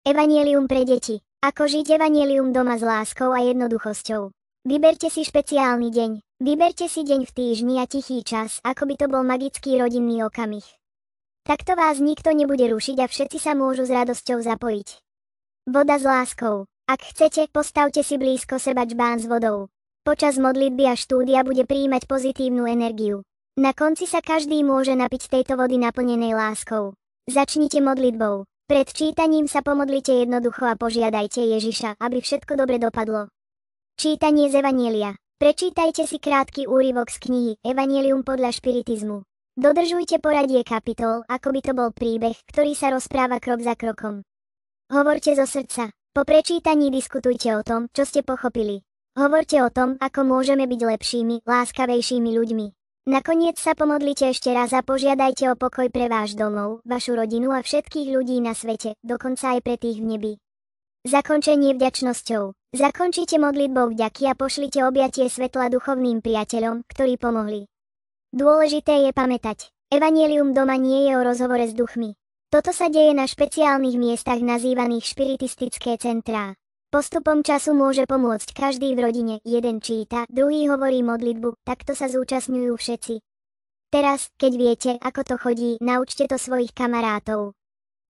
Evanjelium pre deti. Ako žiť evanjelium doma s láskou a jednoduchosťou. Vyberte si špeciálny deň. Vyberte si deň v týždni a tichý čas, ako by to bol magický rodinný okamih. Takto vás nikto nebude rušiť a všetci sa môžu s radosťou zapojiť. Voda s láskou. Ak chcete, postavte si blízko seba džbán s vodou. Počas modlitby a štúdia bude prijímať pozitívnu energiu. Na konci sa každý môže napiť tejto vody naplnenej láskou. Začnite modlitbou. Pred čítaním sa pomodlite jednoducho a požiadajte Ježiša, aby všetko dobre dopadlo. Čítanie z Evanjelia. Prečítajte si krátky úryvok z knihy Evanjelium podľa špiritizmu. Dodržujte poradie kapitol, ako by to bol príbeh, ktorý sa rozpráva krok za krokom. Hovorte zo srdca. Po prečítaní diskutujte o tom, čo ste pochopili. Hovorte o tom, ako môžeme byť lepšími, láskavejšími ľuďmi. Nakoniec sa pomodlite ešte raz a požiadajte o pokoj pre váš domov, vašu rodinu a všetkých ľudí na svete, dokonca aj pre tých v nebi. Zakončenie vďačnosťou. Zakončite modlitbou vďaky a pošlite objatie svetla duchovným priateľom, ktorí pomohli. Dôležité je pamätať, evanjelium doma nie je o rozhovore s duchmi. Toto sa deje na špeciálnych miestach nazývaných špiritistické centrá. Postupom času môže pomôcť každý v rodine, jeden číta, druhý hovorí modlitbu, takto sa zúčastňujú všetci. Teraz, keď viete, ako to chodí, naučte to svojich kamarátov.